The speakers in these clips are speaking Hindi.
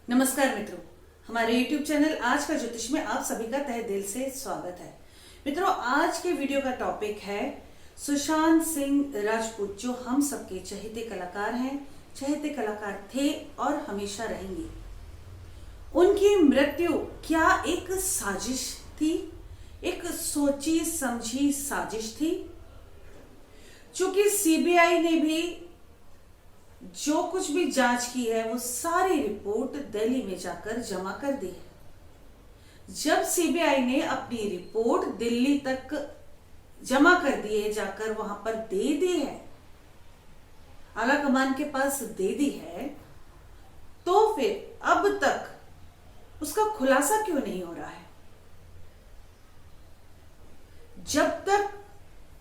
नमस्कार मित्रों, हमारे YouTube चैनल आज का ज्योतिष में आप सभी का तहे दिल से स्वागत है। मित्रों, आज के वीडियो का टॉपिक है सुशांत सिंह राजपूत, जो हम सबके चहेते कलाकार हैं, चहेते कलाकार थे और हमेशा रहेंगे। उनकी मृत्यु क्या एक साजिश थी, एक सोची समझी साजिश थी? चूंकि सीबीआई ने भी जो कुछ भी जांच की है वो सारी रिपोर्ट दिल्ली में जाकर जमा कर दी है। जब सीबीआई ने अपनी रिपोर्ट दिल्ली तक जमा कर दी है, जाकर वहां पर दे दी है, आला कमान के पास दे दी है, तो फिर अब तक उसका खुलासा क्यों नहीं हो रहा है? जब तक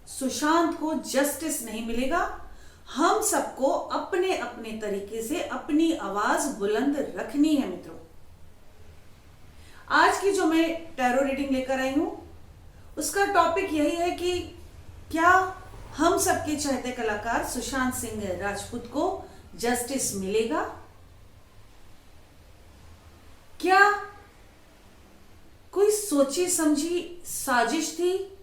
सुशांत को जस्टिस नहीं मिलेगा, हम सबको अपने अपने तरीके से अपनी आवाज बुलंद रखनी है। मित्रों, आज की जो मैं टैरो रीडिंग लेकर आई हूं उसका टॉपिक यही है कि क्या हम सबके चहेते कलाकार सुशांत सिंह राजपूत को जस्टिस मिलेगा? क्या कोई सोची समझी साजिश थी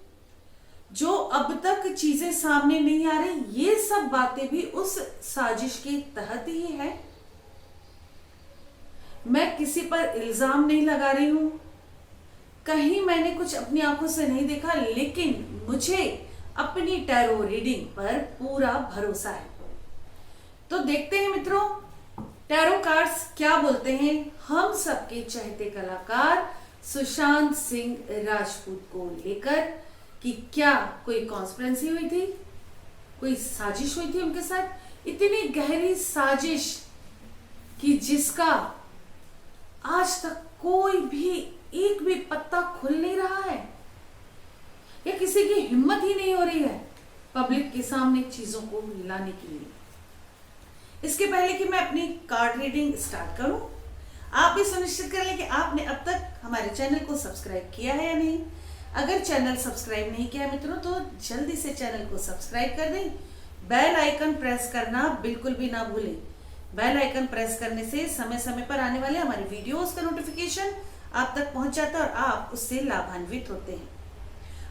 जो अब तक चीजें सामने नहीं आ रही? ये सब बातें भी उस साजिश के तहत ही है। मैं किसी पर इल्जाम नहीं लगा रही हूं, कहीं मैंने कुछ अपनी आंखों से नहीं देखा, लेकिन मुझे अपनी टैरो रीडिंग पर पूरा भरोसा है। तो देखते हैं मित्रों, टैरो कार्ड्स क्या बोलते हैं हम सबके चहेते कलाकार सुशांत सिंह राजपूत को लेकर, कि क्या कोई कॉन्स्पिरेंसी हुई थी, कोई साजिश हुई थी उनके साथ, इतनी गहरी साजिश कि जिसका आज तक कोई भी एक भी पत्ता खुल नहीं रहा है, या किसी की हिम्मत ही नहीं हो रही है पब्लिक के सामने चीजों को लाने के लिए। इसके पहले कि मैं अपनी कार्ड रीडिंग स्टार्ट करूं, आप भी सुनिश्चित कर लें कि आपने अब तक हमारे चैनल को सब्सक्राइब किया है या नहीं। अगर चैनल सब्सक्राइब नहीं किया मित्रों तो जल्दी से चैनल को सब्सक्राइब कर दें, बेल आइकन प्रेस करना बिल्कुल भी ना भूलें। बेल आइकन प्रेस करने से समय समय पर आने वाले हमारे वीडियोस का नोटिफिकेशन आप तक पहुंच जाता है और आप उससे लाभान्वित होते हैं।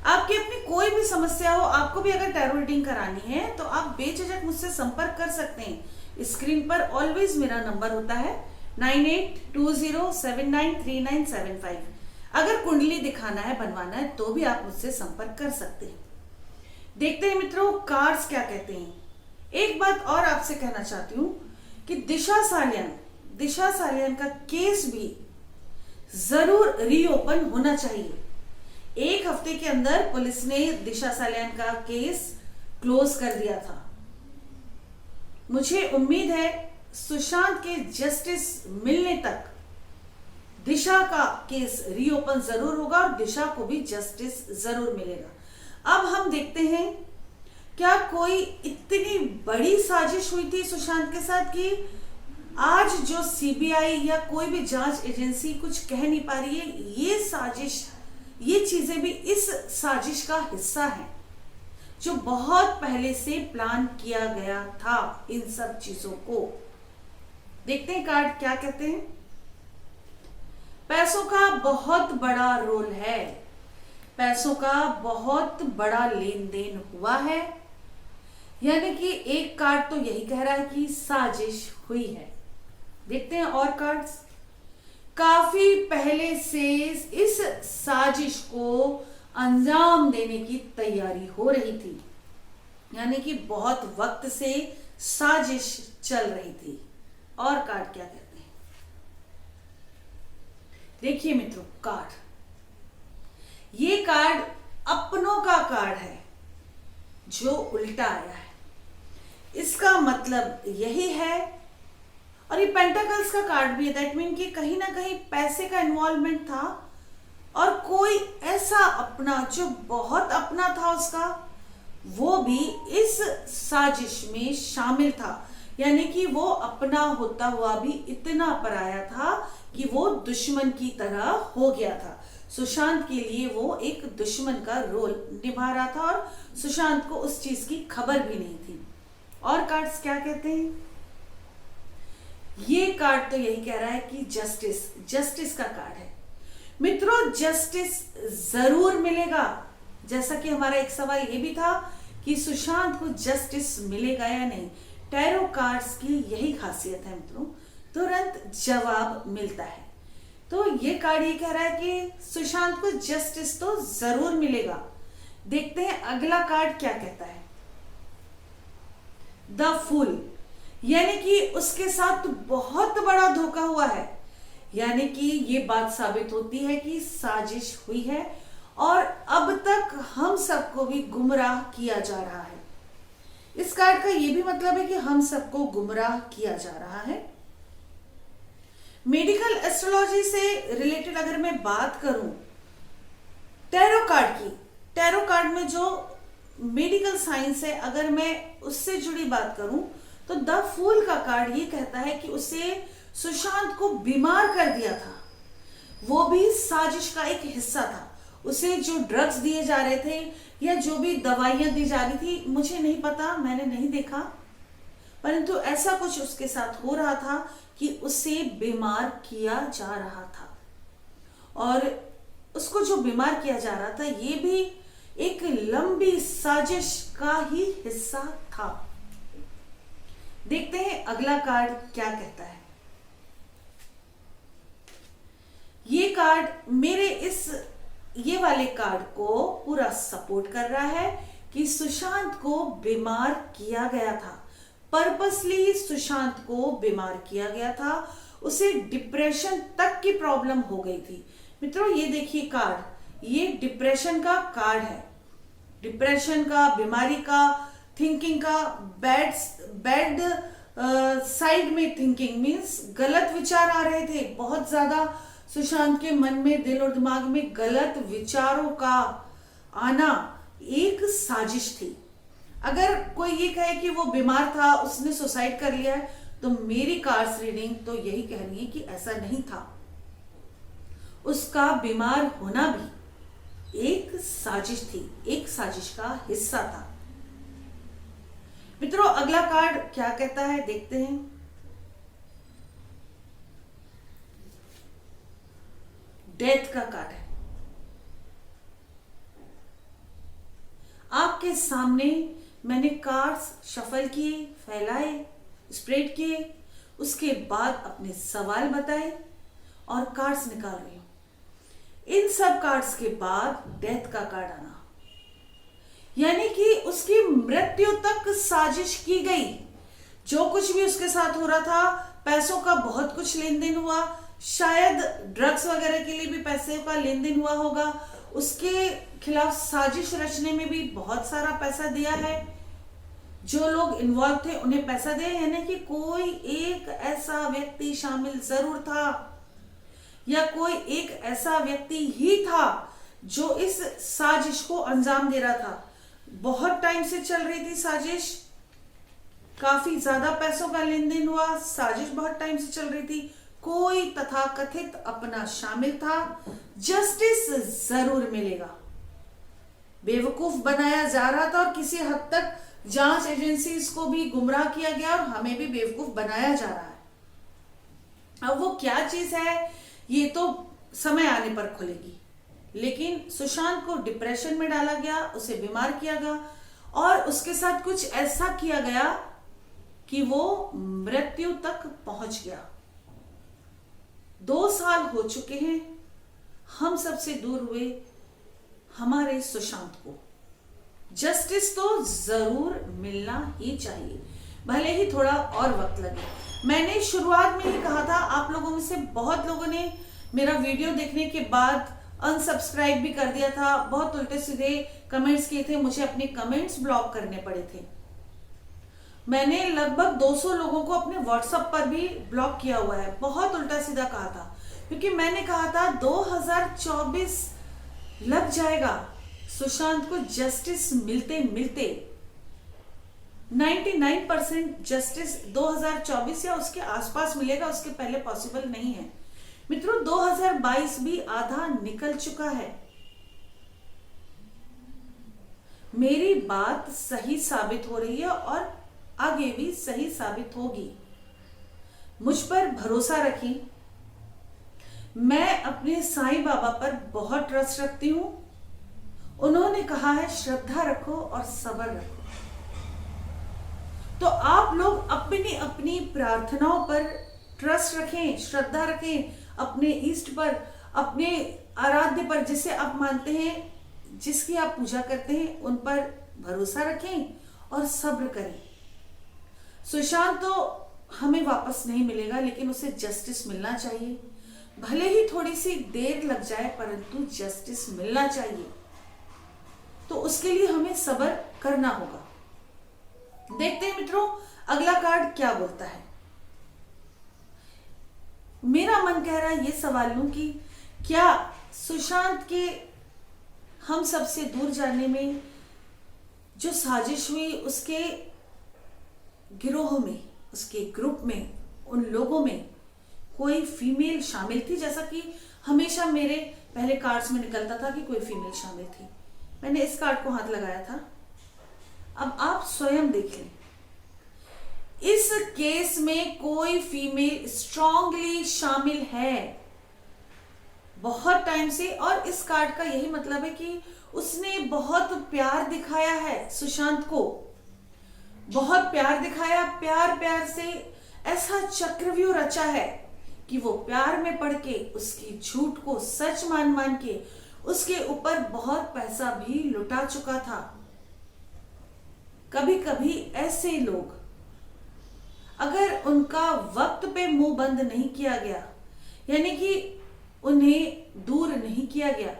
आपकी अपनी कोई भी समस्या हो, आपको भी अगर टैरो रीडिंग करानी है तो आप बेझिझक मुझसे संपर्क कर सकते हैं। स्क्रीन पर ऑलवेज मेरा नंबर होता है 9820793975। अगर कुंडली दिखाना है, बनवाना है, तो भी आप मुझसे संपर्क कर सकते हैं। देखते हैं मित्रों कार्ड्स क्या कहते हैं। एक बात और आपसे कहना चाहती हूं कि दिशा सालियान का केस भी जरूर रीओपन होना चाहिए। एक हफ्ते के अंदर पुलिस ने दिशा सालियान का केस क्लोज कर दिया था। मुझे उम्मीद है सुशांत के जस्टिस मिलने तक दिशा का केस रीओपन जरूर होगा और दिशा को भी जस्टिस जरूर मिलेगा। अब हम देखते हैं क्या कोई इतनी बड़ी साजिश हुई थी सुशांत के साथ कि आज जो सीबीआई या कोई भी जांच एजेंसी कुछ कह नहीं पा रही है, ये साजिश, ये चीजें भी इस साजिश का हिस्सा है जो बहुत पहले से प्लान किया गया था। इन सब चीजों को देखते हैं कार्ड क्या कहते हैं। पैसों का बहुत बड़ा रोल है, पैसों का बहुत बड़ा लेन देन हुआ है, यानी कि एक कार्ड तो यही कह रहा है कि साजिश हुई है। देखते हैं और कार्ड्स। काफी पहले से इस साजिश को अंजाम देने की तैयारी हो रही थी, यानी कि बहुत वक्त से साजिश चल रही थी। और कार्ड क्या कहते हैं देखिए मित्रों, ये कार्ड अपनों का कार्ड है जो उल्टा आया है। इसका मतलब यही है, और ये पेंटाकल्स का कार्ड भी है, दैट मीन कि कहीं ना कहीं पैसे का इन्वॉल्वमेंट था और कोई ऐसा अपना जो बहुत अपना था उसका, वो भी इस साजिश में शामिल था। यानी कि वो अपना होता हुआ भी इतना पराया था कि वो दुश्मन की तरह हो गया था। सुशांत के लिए वो एक दुश्मन का रोल निभा रहा था और सुशांत को उस चीज की खबर भी नहीं थी। और कार्ड्स क्या कहते हैं? ये कार्ड तो यही कह रहा है कि जस्टिस, जस्टिस का कार्ड है मित्रों। जस्टिस जरूर मिलेगा। जैसा कि हमारा एक सवाल ये भी था कि सुशांत को जस्टिस मिलेगा या नहीं। टैरो कार्ड्स की यही खासियत है मित्रों, तुरंत जवाब मिलता है। तो ये कार्ड ये कह रहा है कि सुशांत को जस्टिस तो जरूर मिलेगा। देखते हैं अगला कार्ड क्या कहता है। द फूल, यानी कि उसके साथ बहुत बड़ा धोखा हुआ है, यानी कि ये बात साबित होती है कि साजिश हुई है और अब तक हम सबको भी गुमराह किया जा रहा है। इस कार्ड का ये भी मतलब है कि हम सबको गुमराह किया जा रहा है। मेडिकल एस्ट्रोलॉजी से रिलेटेड अगर मैं बात करूं टैरो कार्ड की, टैरो कार्ड में जो मेडिकल साइंस है अगर मैं उससे जुड़ी बात करूं तो द फूल का कार्ड ये कहता है कि उसे सुशांत को बीमार कर दिया था, वो भी साजिश का एक हिस्सा था। उसे जो ड्रग्स दिए जा रहे थे या जो भी दवाइयां दी जा रही थी, मुझे नहीं पता, मैंने नहीं देखा, परंतु ऐसा कुछ उसके साथ हो रहा था कि उसे बीमार किया जा रहा था और उसको जो बीमार किया जा रहा था ये भी एक लंबी साजिश का ही हिस्सा था। देखते हैं अगला कार्ड क्या कहता है। ये कार्ड मेरे ये वाले कार्ड को पूरा सपोर्ट कर रहा है कि सुशांत को बीमार किया गया था, पर्पसली सुशांत को बीमार किया गया था, उसे डिप्रेशन तक की प्रॉब्लम हो गई थी। मित्रों ये देखिए कार्ड, ये डिप्रेशन का कार्ड है, डिप्रेशन का, बीमारी का, थिंकिंग का, बैड साइड में थिंकिंग मीन्स गलत विचार आ रहे थे बहुत ज्यादा। सुशांत के मन में, दिल और दिमाग में गलत विचारों का आना एक साजिश थी। अगर कोई ये कहे कि वो बीमार था, उसने सुसाइड कर लिया है, तो मेरी कार्ड्स रीडिंग तो यही कह रही है कि ऐसा नहीं था। उसका बीमार होना भी एक साजिश थी, एक साजिश का हिस्सा था। मित्रों अगला कार्ड क्या कहता है देखते हैं। डेथ का कार्ड है। आपके सामने मैंने कार्ड्स शफल किए, फैलाए, स्प्रेड किए, उसके बाद अपने सवाल बताए और कार्ड्स निकाल रही हूं। इन सब कार्ड्स के बाद डेथ का कार्ड आना, यानी कि उसकी मृत्यु तक साजिश की गई। जो कुछ भी उसके साथ हो रहा था, पैसों का बहुत कुछ लेन देन हुआ, शायद ड्रग्स वगैरह के लिए भी पैसे का लेन देन हुआ होगा, उसके खिलाफ साजिश रचने में भी बहुत सारा पैसा दिया है। जो लोग इन्वॉल्व थे उन्हें पैसा दिया, यानी कि कोई एक ऐसा व्यक्ति शामिल जरूर था या कोई एक ऐसा व्यक्ति ही था जो इस साजिश को अंजाम दे रहा था। बहुत टाइम से चल रही थी साजिश, काफी ज्यादा पैसों का लेन देन हुआ, साजिश बहुत टाइम से चल रही थी, कोई तथाकथित अपना शामिल था। जस्टिस जरूर मिलेगा। बेवकूफ बनाया जा रहा था और किसी हद तक जांच एजेंसीज को भी गुमराह किया गया और हमें भी बेवकूफ बनाया जा रहा है। अब वो क्या चीज है ये तो समय आने पर खुलेगी, लेकिन सुशांत को डिप्रेशन में डाला गया, उसे बीमार किया गया और उसके साथ कुछ ऐसा किया गया कि वो मृत्यु तक पहुंच गया। 2 साल हो चुके हैं हम सबसे दूर हुए हमारे सुशांत को। जस्टिस तो जरूर मिलना ही चाहिए, भले ही थोड़ा और वक्त लगे। मैंने शुरुआत में ही कहा था, आप लोगों में से बहुत लोगों ने मेरा वीडियो देखने के बाद अनसब्सक्राइब भी कर दिया था, बहुत उल्टे सीधे कमेंट्स किए थे, मुझे अपने कमेंट्स ब्लॉक करने पड़े थे। मैंने लगभग 200 लोगों को अपने व्हाट्सएप पर भी ब्लॉक किया हुआ है। बहुत उल्टा सीधा कहा था, क्योंकि मैंने कहा था 2024 लग जाएगा सुशांत को जस्टिस मिलते मिलते। 99% जस्टिस 2024 या उसके आसपास मिलेगा, उसके पहले पॉसिबल नहीं है। मित्रों 2022 भी आधा निकल चुका है। मेरी बात सही साबित हो रही है और आगे भी सही साबित होगी। मुझ पर भरोसा रखें। मैं अपने साईं बाबा पर बहुत ट्रस्ट रखती हूँ। उन्होंने कहा है श्रद्धा रखो और सब्र रखो। तो आप लोग अपनी अपनी प्रार्थनाओं पर ट्रस्ट रखें, श्रद्धा रखें, अपने इष्ट पर, अपने आराध्य पर, जिसे आप मानते हैं, जिसकी आप पूजा करते हैं, उन पर भरोसा रखें और सब्र करें। सुशांत तो हमें वापस नहीं मिलेगा, लेकिन उसे जस्टिस मिलना चाहिए। भले ही थोड़ी सी देर लग जाए, परंतु जस्टिस मिलना चाहिए। तो उसके लिए हमें सब्र करना होगा। देखते हैं मित्रों अगला कार्ड क्या बोलता है। मेरा मन कह रहा है ये सवाल लूं कि क्या सुशांत के हम सबसे दूर जाने में जो साजिश हुई, उसके गिरोह में, उसके ग्रुप में, उन लोगों में कोई फीमेल शामिल थी? जैसा कि हमेशा मेरे पहले कार्ड्स में निकलता था कि कोई फीमेल शामिल थी। मैंने इस कार्ड को हाथ लगाया था। अब आप स्वयं देख लें, इस केस में कोई फीमेल स्ट्रांगली शामिल है बहुत टाइम से, और इस कार्ड का यही मतलब है कि उसने बहुत प्यार दिखाया है सुशांत को, बहुत प्यार दिखाया। प्यार प्यार से ऐसा चक्रव्यूह रचा है कि वो प्यार में पड़ के उसकी झूठ को सच मान मान के उसके ऊपर बहुत पैसा भी लुटा चुका था। कभी कभी ऐसे लोग, अगर उनका वक्त पे मुंह बंद नहीं किया गया, यानी कि उन्हें दूर नहीं किया गया,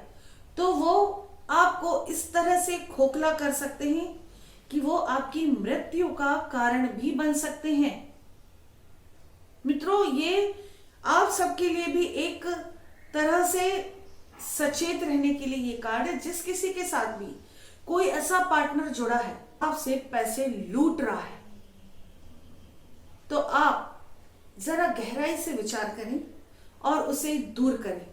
तो वो आपको इस तरह से खोखला कर सकते हैं कि वो आपकी मृत्यु का कारण भी बन सकते हैं। मित्रों, ये आप सबके लिए भी एक तरह से सचेत रहने के लिए ये कार्ड है। जिस किसी के साथ भी कोई ऐसा पार्टनर जुड़ा है, आपसे पैसे लूट रहा है, तो आप जरा गहराई से विचार करें और उसे दूर करें।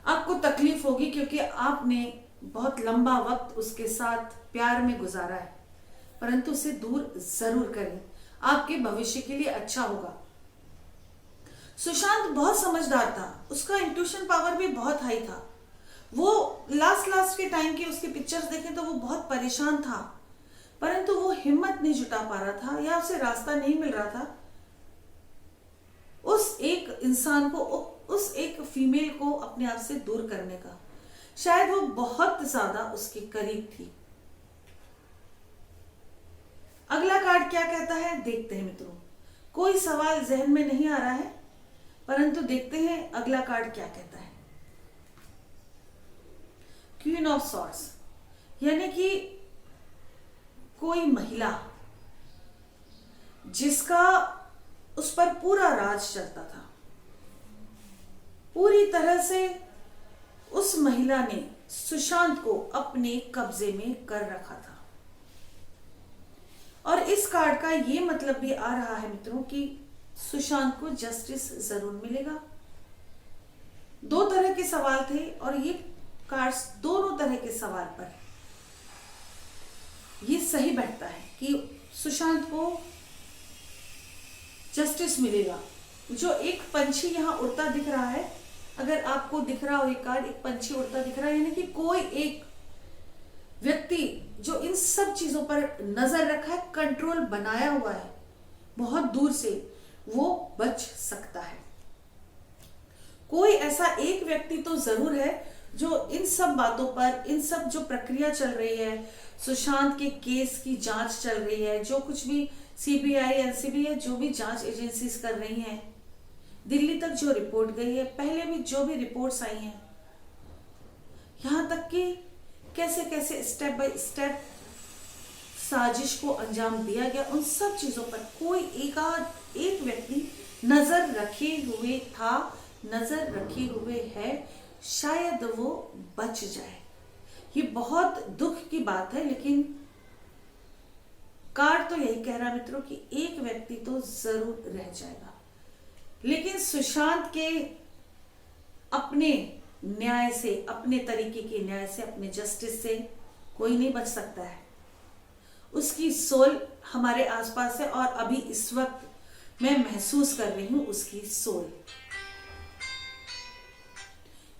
आपको तकलीफ होगी क्योंकि आपने बहुत लंबा वक्त उसके साथ प्यार में गुजारा है, परंतु उसे दूर जरूर करें, आपके भविष्य के लिए अच्छा होगा। सुशांत बहुत समझदार था, उसका इंट्यूशन पावर भी बहुत हाई था। वो लास्ट के टाइम की उसकी पिक्चर्स देखें तो वो बहुत परेशान था, परंतु वो हिम्मत नहीं जुटा पा रहा था या उसे रास्ता नहीं मिल रहा था उस एक इंसान को, उस एक फीमेल को अपने आप से दूर करने का। शायद वो बहुत ज्यादा उसके करीब थी। अगला कार्ड क्या कहता है देखते हैं मित्रों। कोई सवाल जहन में नहीं आ रहा है, परंतु देखते हैं अगला कार्ड क्या कहता है। क्वीन ऑफ सॉर्ड्स, यानी कि कोई महिला जिसका उस पर पूरा राज चलता था, पूरी तरह से उस महिला ने सुशांत को अपने कब्जे में कर रखा था। और इस कार्ड का ये मतलब भी आ रहा है मित्रों कि सुशांत को जस्टिस जरूर मिलेगा। दो तरह के सवाल थे और ये कार्ड्स दोनों तरह के सवाल पर ये सही बैठता है कि सुशांत को जस्टिस मिलेगा। जो एक पंछी यहां उड़ता दिख रहा है, अगर आपको दिख रहा हो एक कार्ड, एक पंछी उड़ता दिख रहा है, यानी कि कोई एक व्यक्ति जो इन सब चीजों पर नजर रखा है, कंट्रोल बनाया हुआ है बहुत दूर से, वो बच सकता है। कोई ऐसा एक व्यक्ति तो जरूर है जो इन सब बातों पर, इन सब जो प्रक्रिया चल रही है, सुशांत के केस की जांच चल रही है, जो कुछ भी सीबीआई, एनसीबी है, जो भी जांच एजेंसीज कर रही हैं, दिल्ली तक जो रिपोर्ट गई है, पहले भी जो भी रिपोर्ट्स आई हैं, यहां तक कि कैसे कैसे स्टेप बाय स्टेप साजिश को अंजाम दिया गया, उन सब चीजों पर कोई एक व्यक्ति नजर रखे हुए था, नजर रखे हुए है। शायद वो बच जाए। ये बहुत दुख की बात है, लेकिन कार्ड तो यही कह रहा है मित्रों कि एक व्यक्ति तो जरूर रह जाएगा। लेकिन सुशांत के अपने न्याय से, अपने तरीके के न्याय से, अपने जस्टिस से कोई नहीं बच सकता है। उसकी सोल हमारे आसपास है और अभी इस वक्त मैं महसूस कर रही हूं उसकी सोल।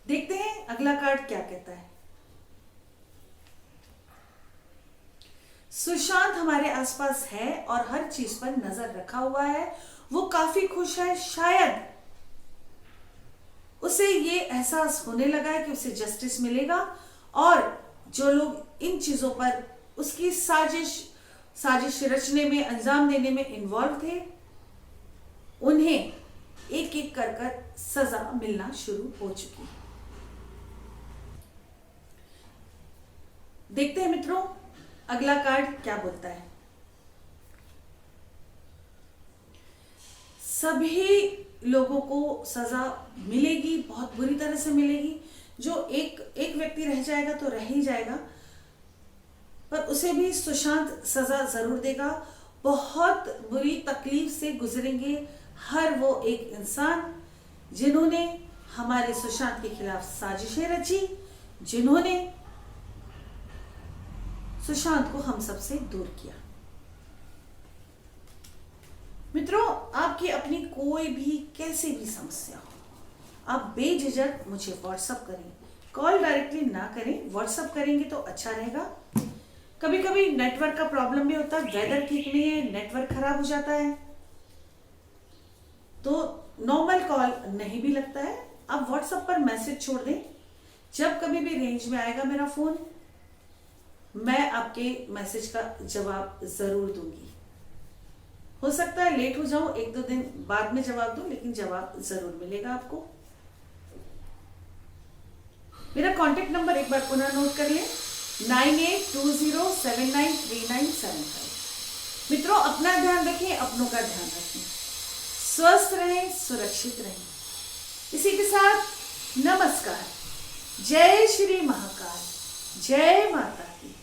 देखते हैं अगला कार्ड क्या कहता है। सुशांत हमारे आसपास है और हर चीज पर नजर रखा हुआ है। वो काफी खुश है। शायद उसे ये एहसास होने लगा है कि उसे जस्टिस मिलेगा और जो लोग इन चीजों पर उसकी साजिश रचने में, अंजाम देने में इन्वॉल्व थे, उन्हें एक एक कर सजा मिलना शुरू हो चुकी है। देखते हैं मित्रों अगला कार्ड क्या बोलता है। सभी लोगों को सजा मिलेगी, बहुत बुरी तरह से मिलेगी। जो एक व्यक्ति रह जाएगा तो रह ही जाएगा, पर उसे भी सुशांत सजा जरूर देगा। बहुत बुरी तकलीफ से गुजरेंगे हर वो एक इंसान जिन्होंने हमारे सुशांत के खिलाफ साजिशें रची, जिन्होंने सुशांत को हम सबसे दूर किया। मित्रों, आपकी अपनी कोई भी कैसी भी समस्या हो, आप बेझिझक मुझे व्हाट्सएप करें। कॉल डायरेक्टली ना करें, व्हाट्सएप करेंगे तो अच्छा रहेगा। कभी कभी नेटवर्क का प्रॉब्लम भी होता है, वेदर ठीक नहीं है, नेटवर्क खराब हो जाता है, तो नॉर्मल कॉल नहीं भी लगता है। आप व्हाट्सएप पर मैसेज छोड़ दें, जब कभी भी रेंज में आएगा मेरा फोन, मैं आपके मैसेज का जवाब जरूर दूंगी। हो सकता है लेट हो जाऊं, 1-2 दिन बाद में जवाब दूं, लेकिन जवाब जरूर मिलेगा आपको। मेरा कांटेक्ट नंबर एक बार पुनः नोट कर लें, 9820793975। मित्रों, अपना ध्यान रखें, अपनों का ध्यान रखें, स्वस्थ रहें, सुरक्षित रहें। इसी के साथ नमस्कार। जय श्री महाकाल, जय माता की।